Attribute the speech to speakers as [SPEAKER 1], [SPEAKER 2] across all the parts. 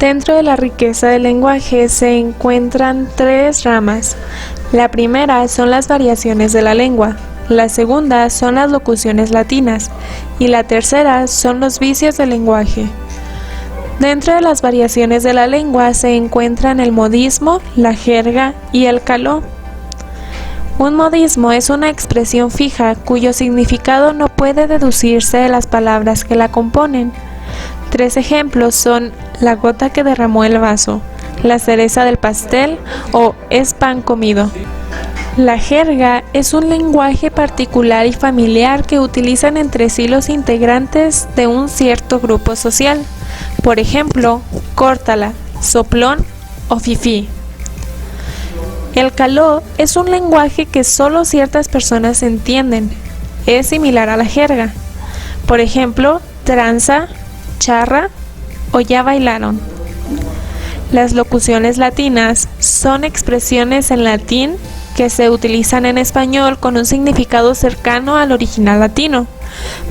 [SPEAKER 1] Dentro de la riqueza del lenguaje se encuentran tres ramas. La primera son las variaciones de la lengua, la segunda son las locuciones latinas y la tercera son los vicios del lenguaje. Dentro de las variaciones de la lengua se encuentran el modismo, la jerga y el caló. Un modismo es una expresión fija cuyo significado no puede deducirse de las palabras que la componen. Tres ejemplos son la gota que derramó el vaso, la cereza del pastel o es pan comido. La jerga es un lenguaje particular y familiar que utilizan entre sí los integrantes de un cierto grupo social. Por ejemplo, córtala, soplón o fifí. El caló es un lenguaje que solo ciertas personas entienden. Es similar a la jerga. Por ejemplo, tranza, charra o ya bailaron. Las locuciones latinas son expresiones en latín que se utilizan en español con un significado cercano al original latino.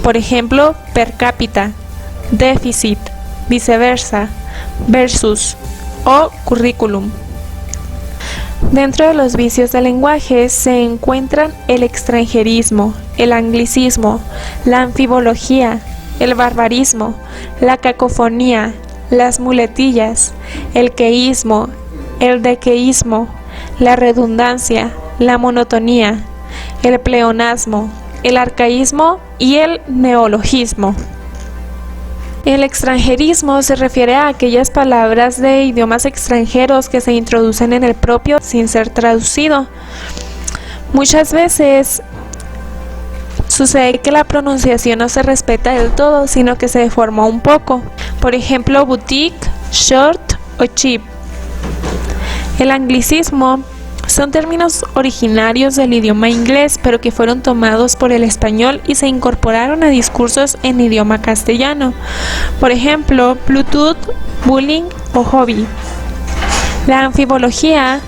[SPEAKER 1] Por ejemplo, per cápita, déficit, viceversa, versus o currículum. Dentro de los vicios del lenguaje se encuentran el extranjerismo, el anglicismo, la anfibología, el barbarismo, la cacofonía, las muletillas, el queísmo, el dequeísmo, la redundancia, la monotonía, el pleonasmo, el arcaísmo y el neologismo. El extranjerismo se refiere a aquellas palabras de idiomas extranjeros que se introducen en el propio sin ser traducido. Muchas veces sucede que la pronunciación no se respeta del todo, sino que se deforma un poco. Por ejemplo, boutique, short o cheap. El anglicismo son términos originarios del idioma inglés, pero que fueron tomados por el español y se incorporaron a discursos en idioma castellano. Por ejemplo, Bluetooth, bullying o hobby. La anfibología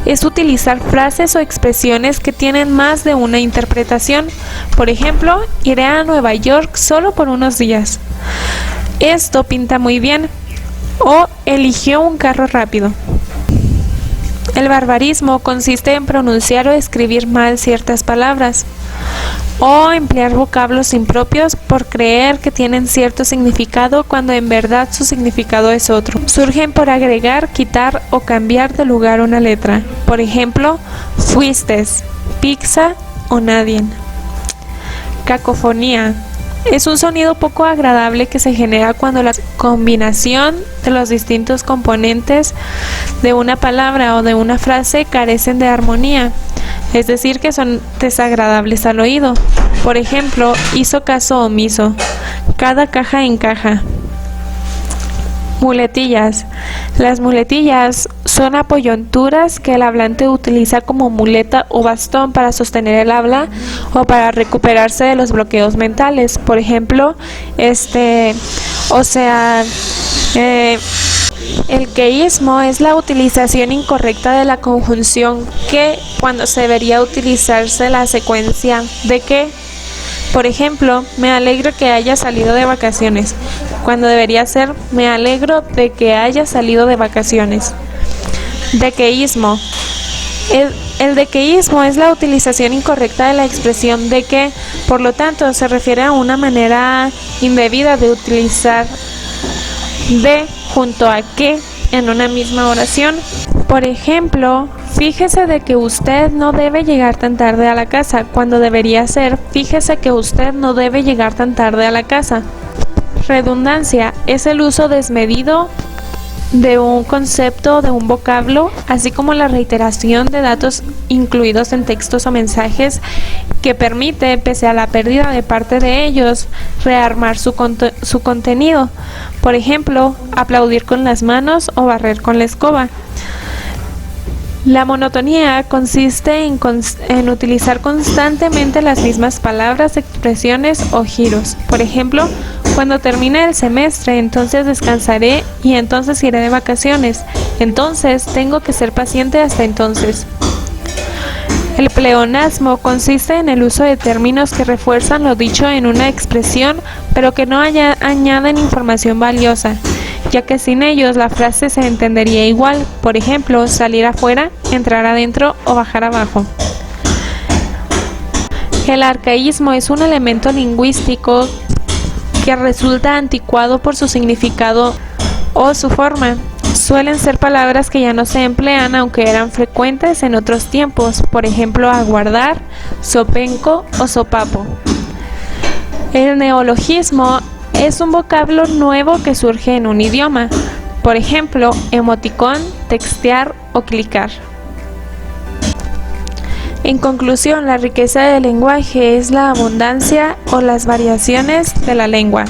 [SPEAKER 1] es utilizar frases o expresiones que tienen más de una interpretación. Por ejemplo, iré a Nueva York solo por unos días. Esto pinta muy bien. O eligió un carro rápido. El barbarismo consiste en pronunciar o escribir mal ciertas palabras o emplear vocablos impropios por creer que tienen cierto significado cuando en verdad su significado es otro. Surgen por agregar, quitar o cambiar de lugar una letra. Por ejemplo, fuistes, pizza o nadie. Cacofonía. Es un sonido poco agradable que se genera cuando la combinación de los distintos componentes de una palabra o de una frase carecen de armonía, es decir, que son desagradables al oído. Por ejemplo, hizo caso omiso, cada caja encaja. Muletillas. Las muletillas son apoyonturas que el hablante utiliza como muleta o bastón para sostener el habla o para recuperarse de los bloqueos mentales. Por ejemplo, el queísmo es la utilización incorrecta de la conjunción que cuando se debería utilizarse la secuencia de que. Por ejemplo, me alegro que haya salido de vacaciones, cuando debería ser me alegro de que haya salido de vacaciones. Dequeísmo. El dequeísmo es la utilización incorrecta de la expresión de que, por lo tanto, se refiere a una manera indebida de utilizar de junto a que en una misma oración. Por ejemplo, fíjese de que usted no debe llegar tan tarde a la casa, cuando debería ser fíjese que usted no debe llegar tan tarde a la casa. Redundancia es el uso desmedido de un concepto o de un vocablo, así como la reiteración de datos incluidos en textos o mensajes que permite, pese a la pérdida de parte de ellos, rearmar su contenido. Por ejemplo, aplaudir con las manos o barrer con la escoba. La monotonía consiste en utilizar constantemente las mismas palabras, expresiones o giros. Por ejemplo, cuando termine el semestre, entonces descansaré y entonces iré de vacaciones. Entonces tengo que ser paciente hasta entonces. El pleonasmo consiste en el uso de términos que refuerzan lo dicho en una expresión, pero que no añaden información valiosa. ya que sin ellos la frase se entendería igual, por ejemplo, salir afuera, entrar adentro o bajar abajo. El arcaísmo es un elemento lingüístico que resulta anticuado por su significado o su forma. Suelen ser palabras que ya no se emplean aunque eran frecuentes en otros tiempos, por ejemplo, aguardar, sopenco o sopapo. El neologismo es un vocablo nuevo que surge en un idioma, por ejemplo, emoticón, textear o clicar. En conclusión, la riqueza del lenguaje es la abundancia o las variaciones de la lengua.